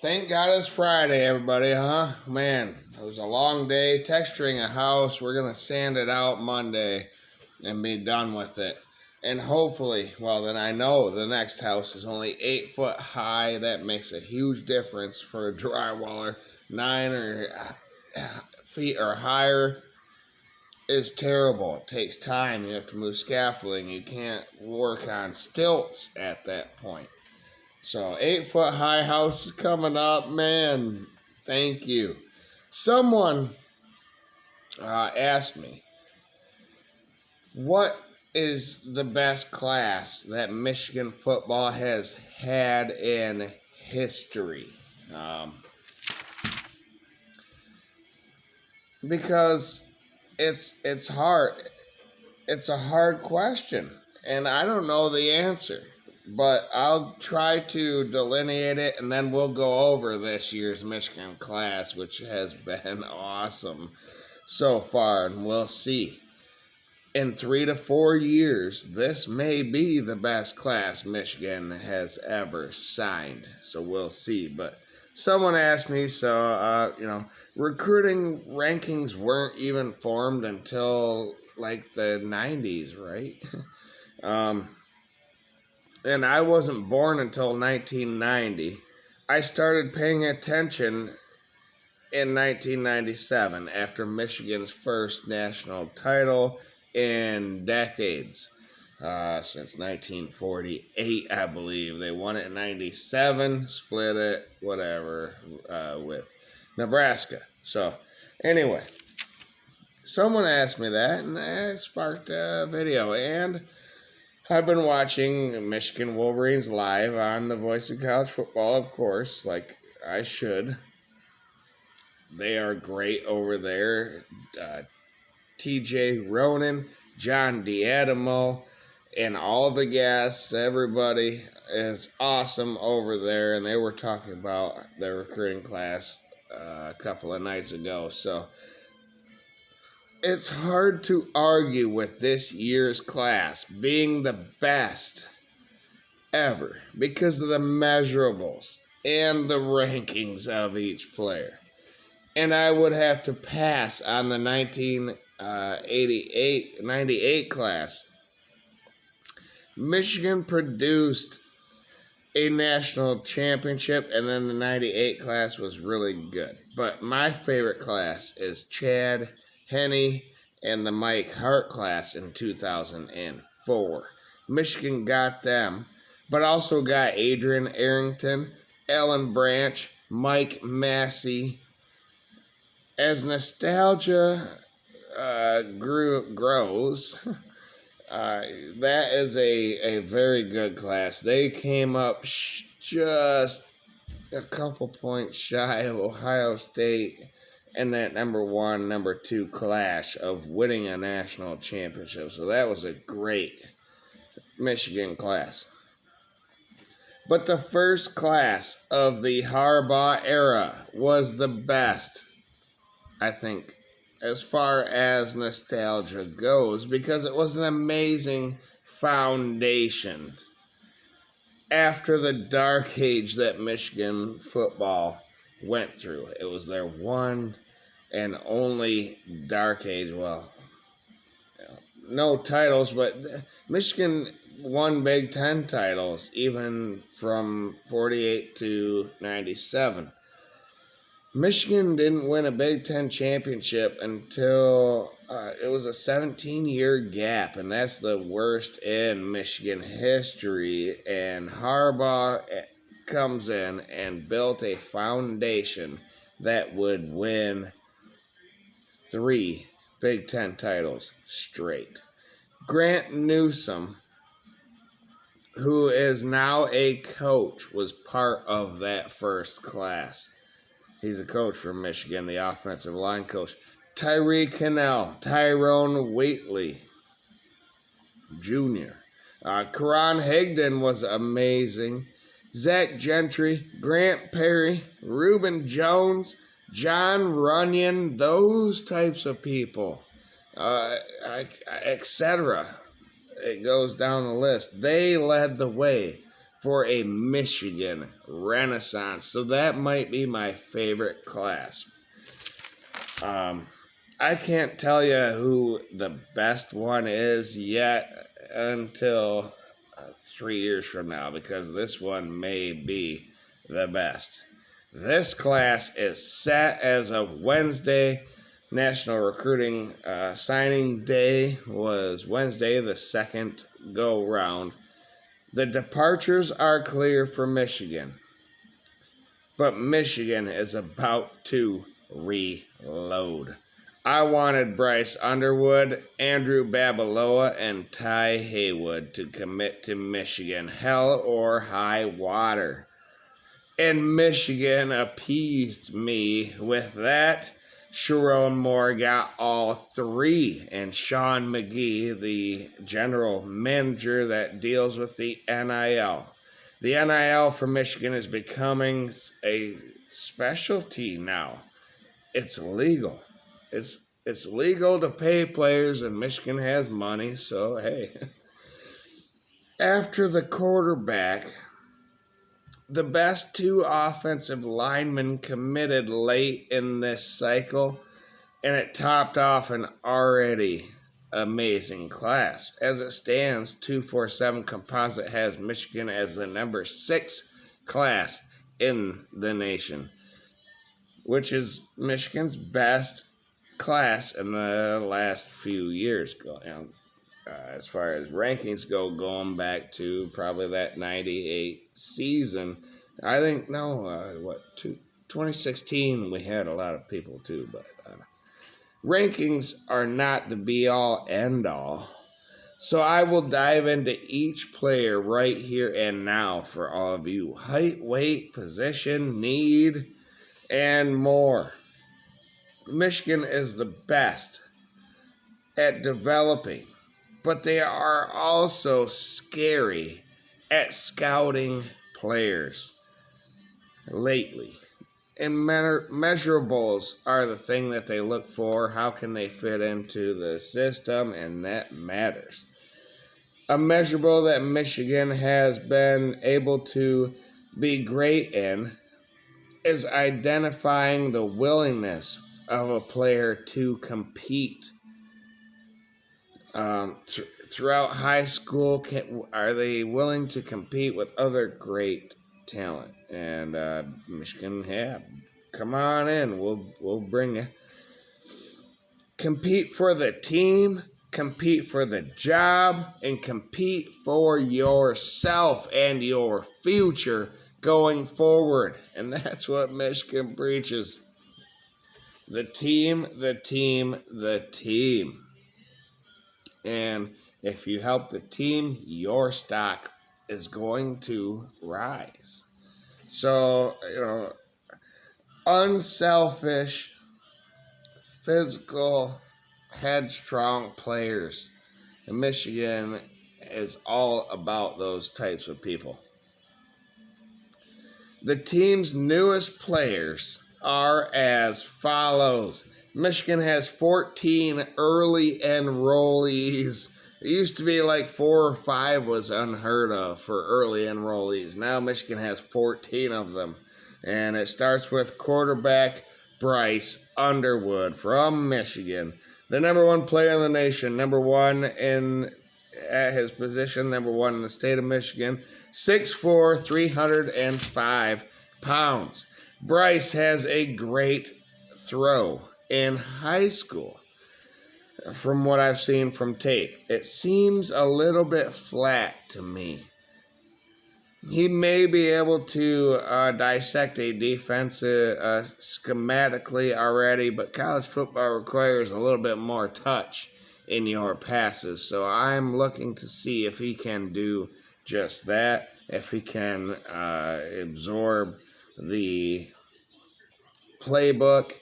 Thank God it's Friday, everybody, huh? Man, it was a long day texturing a house. We're going to sand it out Monday and be done with it. And hopefully, well, then I know the next house is only 8 foot high. That makes a huge difference for a drywaller. 9 or feet or higher is terrible. It takes time. You have to move scaffolding. You can't work on stilts at that point. So 8 foot high house is coming up, man. Thank you. Someone asked me, what is the best class that Michigan football has had in history? Because it's hard. It's a hard question, and I don't know the answer. But I'll try to delineate it, and then we'll go over this year's Michigan class, which has been awesome so far, and we'll see. In 3 to 4 years, this may be the best class Michigan has ever signed, so we'll see. But someone asked me, recruiting rankings weren't even formed until like the 90s, right? And I wasn't born until 1990. I started paying attention in 1997 after Michigan's first national title in decades. Since 1948, I believe. They won it in 97, split it, whatever, with Nebraska. So, anyway, someone asked me that, and that sparked a video. And I've been watching Michigan Wolverines live on the Voice of College Football, of course, like I should. They are great over there. TJ Ronan, John D'Adamo, and all the guests, everybody is awesome over there. And they were talking about their recruiting class a couple of nights ago. So it's hard to argue with this year's class being the best ever because of the measurables and the rankings of each player. And I would have to pass on the 98 class. Michigan produced a national championship, and then the 98 class was really good. But my favorite class is Chad Henne and the Mike Hart class in 2004. Michigan got them, but also got Adrian Arrington, Ellen Branch, Mike Massey. As nostalgia grows, that is a very good class. They came up just a couple points shy of Ohio State and that number 1, number 2 clash of winning a national championship. So that was a great Michigan class. But the first class of the Harbaugh era was the best, I think, as far as nostalgia goes, because it was an amazing foundation after the dark age that Michigan football went through. It was their one and only dark age. Well, no titles, but Michigan won Big Ten titles even from 48 to 97. Michigan didn't win a Big Ten championship until it was a 17-year gap, and that's the worst in Michigan history. And Harbaugh comes in and built a foundation that would win 3 Big Ten titles straight. Grant Newsome, who is now a coach, was part of that first class. He's a coach from Michigan, the offensive line coach. Tyree Cannell, Tyrone Wheatley Jr. Karan Higdon was amazing. Zach Gentry, Grant Perry, Reuben Jones, John Runyon, those types of people, etc. It goes down the list. They led the way for a Michigan Renaissance. So that might be my favorite class. I can't tell you who the best one is yet until 3 years from now, because this one may be the best. This class is set as of Wednesday. National Recruiting Signing Day was Wednesday, the second go round. The departures are clear for Michigan, but Michigan is about to reload. I wanted Bryce Underwood, Andrew Babaloa, and Ty Haywood to commit to Michigan, hell or high water. And Michigan appeased me with that. Sharon Moore got all three, and Sean McGee, the general manager that deals with the NIL. The NIL for Michigan is becoming a specialty now. It's legal. It's legal to pay players, and Michigan has money, so hey. After the quarterback, the best two offensive linemen committed late in this cycle, and it topped off an already amazing class. As it stands, 247 Composite has Michigan as the number 6 class in the nation, which is Michigan's best class in the last few years. As far as rankings go, going back to probably that 98 season. I think, 2016 we had a lot of people too, but rankings are not the be-all, end-all. So I will dive into each player right here and now for all of you. Height, weight, position, need, and more. Michigan is the best at developing, but they are also scary at scouting players lately. And measurables are the thing that they look for. How can they fit into the system? And that matters. A measurable that Michigan has been able to be great in is identifying the willingness of a player to compete. Throughout high school, are they willing to compete with other great talent? And Michigan, come on in, we'll bring you. Compete for the team, compete for the job, and compete for yourself and your future going forward. And that's what Michigan preaches. The team, the team, the team. And if you help the team, your stock is going to rise. So, unselfish, physical, headstrong players. And Michigan is all about those types of people. The team's newest players are as follows. Michigan has 14 early enrollees. It used to be like 4 or 5 was unheard of for early enrollees. Now Michigan has 14 of them. And it starts with quarterback Bryce Underwood from Michigan. The number 1 player in the nation, number 1 at his position, number 1 in the state of Michigan. 6'4", 305 pounds. Bryce has a great throw in high school. From what I've seen from tape, it seems a little bit flat to me. He may be able to dissect a defense schematically already, but college football requires a little bit more touch in your passes. So I'm looking to see if he can do just that, if he can absorb the playbook,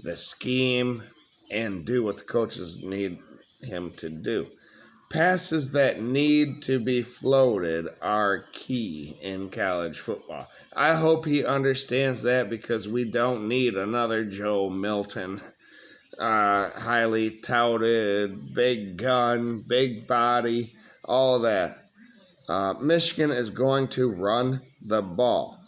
the scheme, and do what the coaches need him to do. Passes that need to be floated are key in college football. I hope he understands that, because we don't need another Joe Milton. Highly touted, big gun, big body, all that. Michigan is going to run the ball.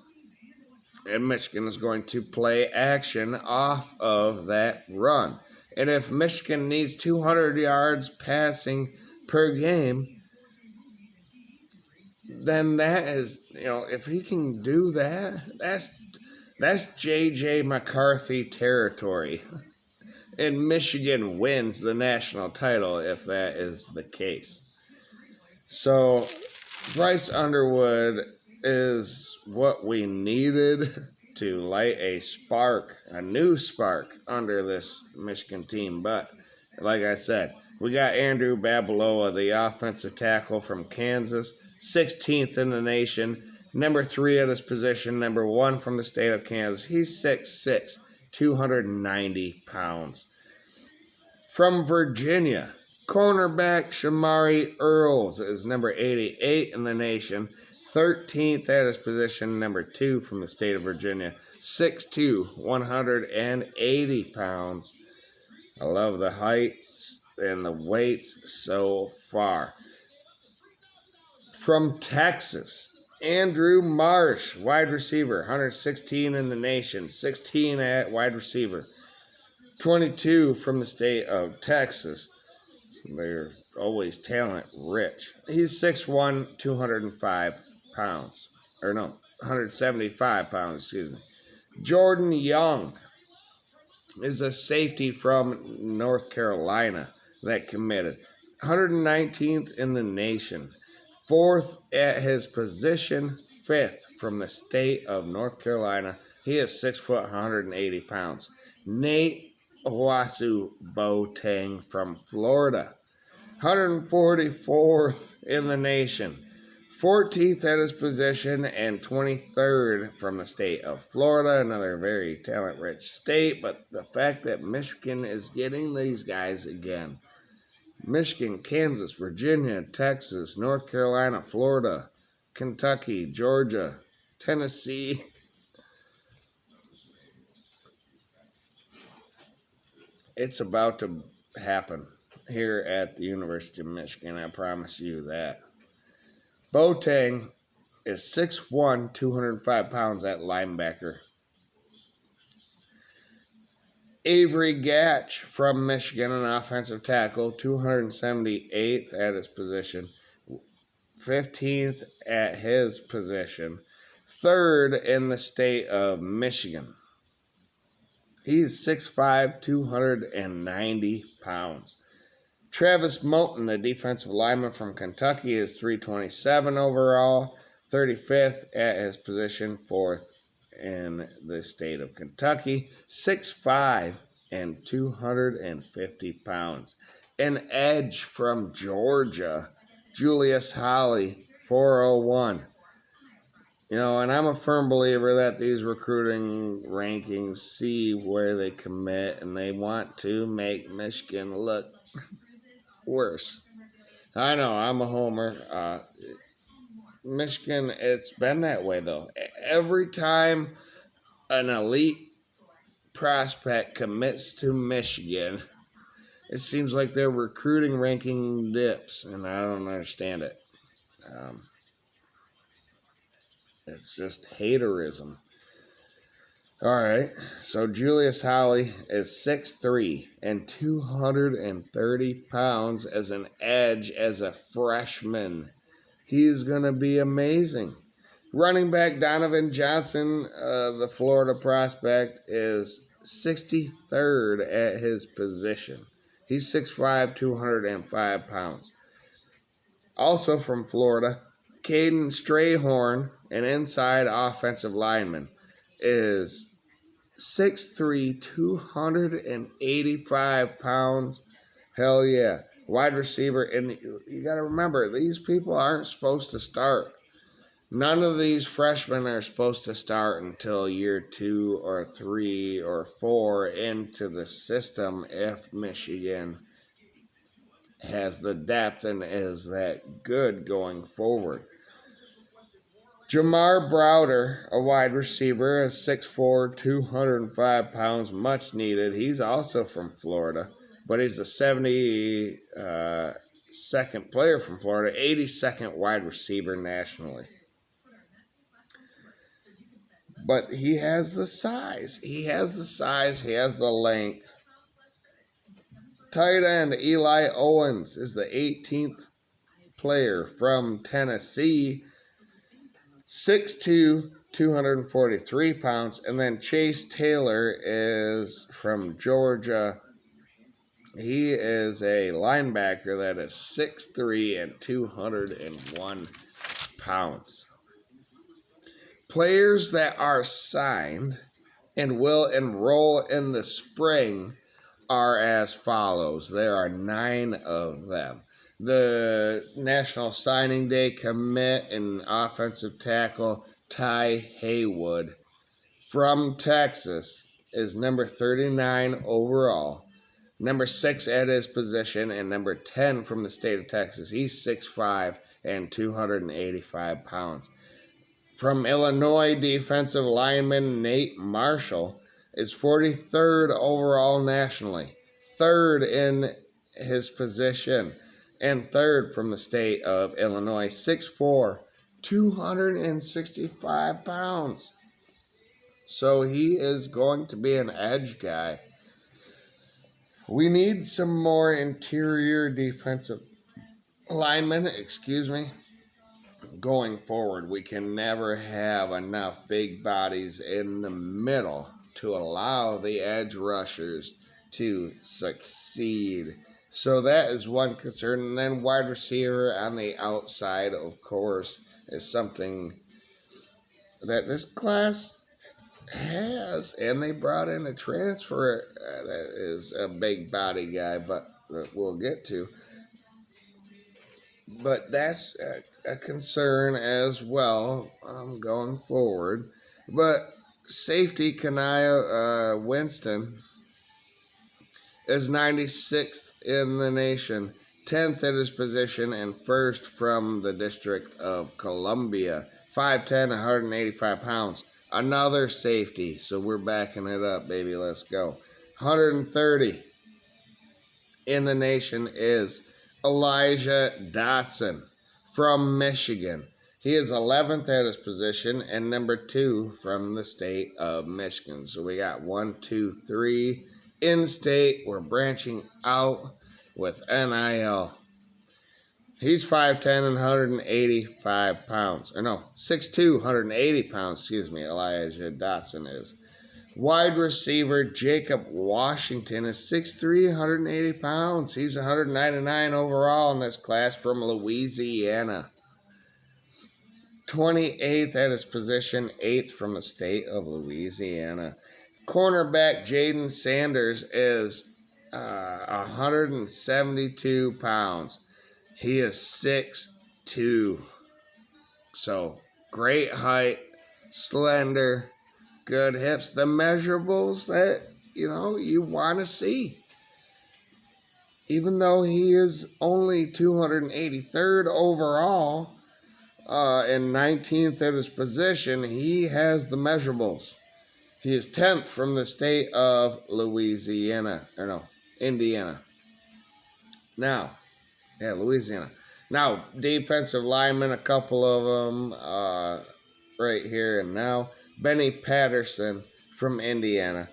And Michigan is going to play action off of that run. And if Michigan needs 200 yards passing per game, then that is, if he can do that, that's J.J. McCarthy territory. And Michigan wins the national title if that is the case. So Bryce Underwood is what we needed to light a new spark under this Michigan team. But like I said, we got Andrew Babalola, the offensive tackle from Kansas, 16th in the nation, number 3 at his position, number 1 from the state of Kansas. He's 6'6", 290 pounds. From Virginia, cornerback Shamari Earls is number 88 in the nation, 13th at his position, number 2 from the state of Virginia, 6'2", 180 pounds. I love the heights and the weights so far. From Texas, Andrew Marsh, wide receiver, 116 in the nation, 16 at wide receiver. 22 from the state of Texas. They're always talent rich. He's 6'1", 205 pounds. Or no, 175 pounds, excuse me. Jordan Young is a safety from North Carolina that committed. 119th in the nation. 4th at his position. 5th from the state of North Carolina. He is 6 foot, 180 pounds. Nate Owasu Boateng from Florida, 144th in the nation, 14th at his position, and 23rd from the state of Florida, another very talent-rich state, but the fact that Michigan is getting these guys again. Michigan, Kansas, Virginia, Texas, North Carolina, Florida, Kentucky, Georgia, Tennessee. It's about to happen here at the University of Michigan. I promise you that. Boateng is 6'1", 205 pounds at linebacker. Avery Gatch from Michigan, an offensive tackle, 278th at his position, 15th at his position, 3rd in the state of Michigan. He's 6'5", 290 pounds. Travis Moulton, the defensive lineman from Kentucky, is 327 overall, 35th at his position, 4th in the state of Kentucky, 6'5", and 250 pounds. An edge from Georgia, Julius Holly, 401. And I'm a firm believer that these recruiting rankings see where they commit, and they want to make Michigan look worse. I know, I'm a homer. Michigan, it's been that way, though. Every time an elite prospect commits to Michigan, it seems like their recruiting ranking dips, and I don't understand it. It's just haterism. All right, so Julius Holly is 6'3" and 230 pounds as an edge as a freshman. He's going to be amazing. Running back Donovan Johnson, the Florida prospect, is 63rd at his position. He's 6'5", 205 pounds. Also from Florida, Caden Strayhorn, an inside offensive lineman, is 6'3", 285 pounds. Hell yeah. Wide receiver. And you got to remember, these people aren't supposed to start. None of these freshmen are supposed to start until year 2 or 3 or 4 into the system if Michigan has the depth and is that good going forward. Jamar Browder, a wide receiver, is 6'4", 205 pounds, much needed. He's also from Florida, but he's the 82nd player from Florida, 82nd wide receiver nationally. But he has the size. He has the length. Tight end Eli Owens is the 18th player from Tennessee, 6'2", 243 pounds. And then Chase Taylor is from Georgia. He is a linebacker that is 6'3" and 201 pounds. Players that are signed and will enroll in the spring are as follows. There are 9 of them. The National Signing Day commit and offensive tackle Ty Haywood from Texas is number 39 overall. Number 6 at his position, and number 10 from the state of Texas. He's 6'5" and 285 pounds. From Illinois, defensive lineman Nate Marshall is 43rd overall nationally, 3rd in his position, and 3rd from the state of Illinois, 6'4", 265 pounds. So he is going to be an edge guy. We need some more interior defensive linemen, going forward. We can never have enough big bodies in the middle to allow the edge rushers to succeed. So that is one concern. And then wide receiver on the outside, of course, is something that this class has. And they brought in a transfer that is a big body guy, but we'll get to. But that's a concern as well going forward. But safety Kanaya Winston is 96th in the nation, 10th at his position, and 1st from the District of Columbia. 5'10", 185 pounds. Another safety, so we're backing it up, baby. Let's go. 130 in the nation is Elijah Dotson from Michigan. He is 11th at his position and number 2 from the state of Michigan. So we got 1, 2, 3 in-state. We're branching out with NIL. He's 5'10" and 185 pounds. Or no, 6'2", 180 pounds, Elijah Dotson is. Wide receiver Jacob Washington is 6'3", 180 pounds. He's 199 overall in this class from Louisiana. 28th at his position, 8th from the state of Louisiana. Cornerback Jaden Sanders is 172 pounds. He is 6'2". So, great height, slender, good hips, the measurables that, you want to see. Even though he is only 283rd overall and 19th at his position, he has the measurables. He is 10th from the state of Indiana. Louisiana. Now, defensive linemen, a couple of them right here and now. Benny Patterson from Indiana,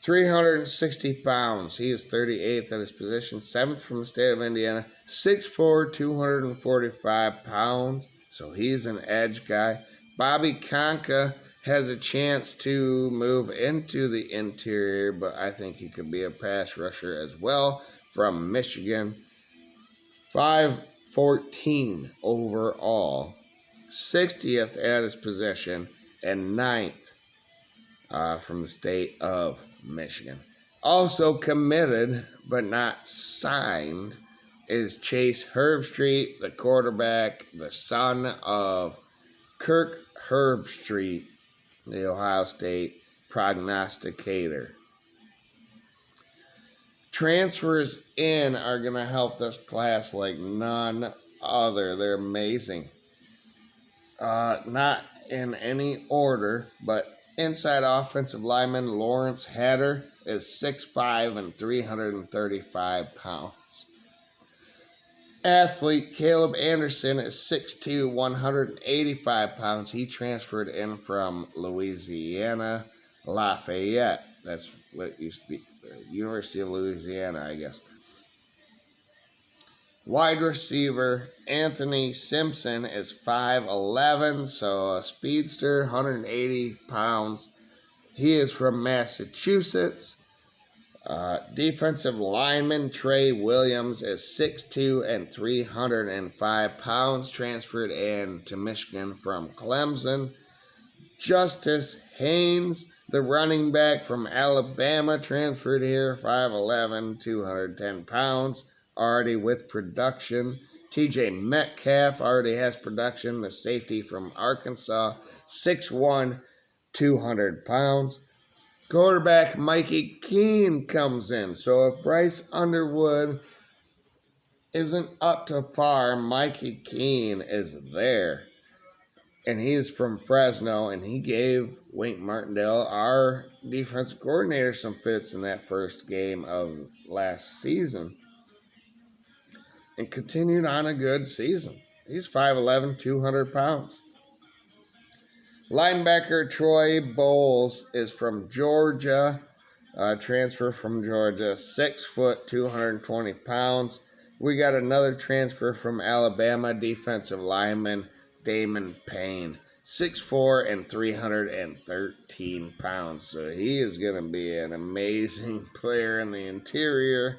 360 pounds. He is 38th at his position, 7th from the state of Indiana, 6'4", 245 pounds. So he's an edge guy. Bobby Conca has a chance to move into the interior, but I think he could be a pass rusher as well from Michigan. 5'14" overall, 60th at his position, and 9th from the state of Michigan. Also committed, but not signed, is Chase Herbstreit, the quarterback, the son of Kirk Herbstreit, the Ohio State prognosticator. Transfers in are going to help this class like none other. They're amazing. Not in any order, but inside offensive lineman Lawrence Hatter is 6'5" and 335 pounds. athlete Caleb Anderson is 6'2", 185 pounds. He transferred in from Louisiana Lafayette. That's what it used to be. University of Louisiana, I guess. Wide receiver Anthony Simpson is 5'11", so a speedster, 180 pounds. He is from Massachusetts. Defensive lineman Trey Williams is 6'2" and 305 pounds, transferred in to Michigan from Clemson. Justice Haynes, the running back from Alabama, transferred here, 5'11", 210 pounds, already with production. TJ Metcalf already has production, the safety from Arkansas, 6'1", 200 pounds. Quarterback Mikey Keene comes in. So if Bryce Underwood isn't up to par, Mikey Keene is there. And he's from Fresno, and he gave Wink Martindale, our defensive coordinator, some fits in that first game of last season. And continued on a good season. He's 5'11", 200 pounds. Linebacker Troy Bowles is from Georgia. Transfer from Georgia, 6 foot, 220 pounds. We got another transfer from Alabama, defensive lineman Damon Payne, 6'4" and 313 pounds. So he is going to be an amazing player in the interior.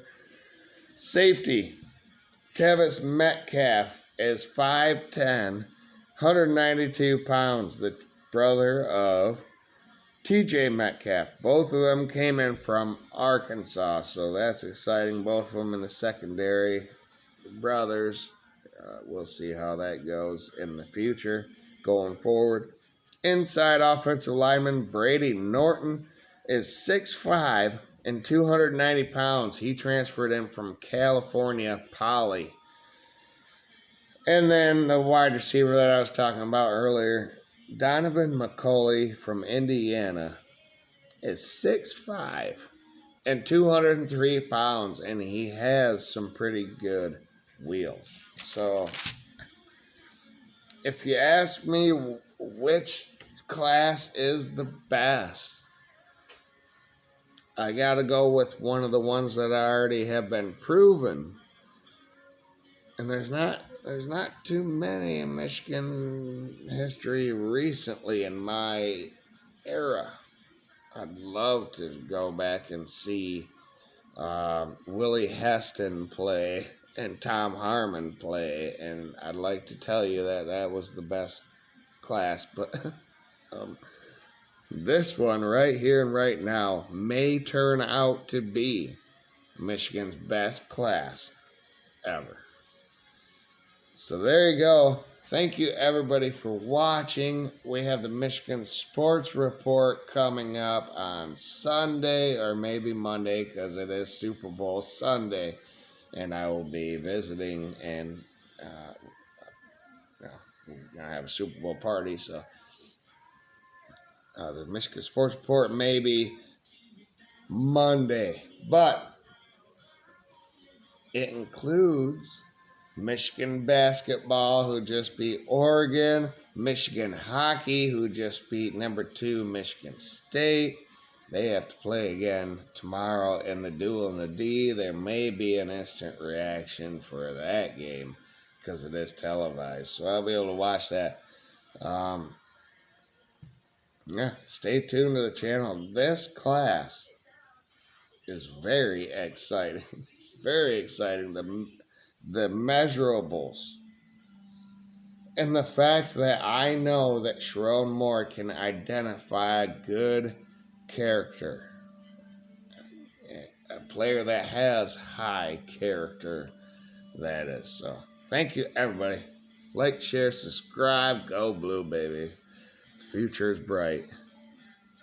Safety, Tevis Metcalf is 5'10", 192 pounds, the brother of TJ Metcalf. Both of them came in from Arkansas, so that's exciting. Both of them in the secondary. Brothers. We'll see how that goes in the future going forward. Inside offensive lineman Brady Norton is 6'5" and 290 pounds. He transferred in from California Poly. And then the wide receiver that I was talking about earlier, Donovan McCulley from Indiana, is 6'5" and 203 pounds, and he has some pretty good wheels. So, if you ask me which class is the best, I gotta go with one of the ones that already have been proven. And there's not too many in Michigan history recently in my era. I'd love to go back and see Willie Heston play and Tom Harmon play, and I'd like to tell you that that was the best class, but this one right here and right now may turn out to be Michigan's best class ever. So there you go. Thank you, everybody, for watching. We have the Michigan Sports Report coming up on Sunday or maybe Monday because it is Super Bowl Sunday. And I will be visiting and we're going to have a Super Bowl party. So the Michigan Sports Report may be Monday. But it includes Michigan basketball, who just beat Oregon. Michigan hockey, who just beat number 2 Michigan State. They have to play again tomorrow in the Duel in the D. There may be an instant reaction for that game because it is televised. So I'll be able to watch that. Stay tuned to the channel. This class is very exciting. Very exciting. The measurables. And the fact that I know that Sharon Moore can identify a good character, a player that has high character, that is. So, thank you, everybody. Like, share, subscribe. Go Blue, baby. The future is bright.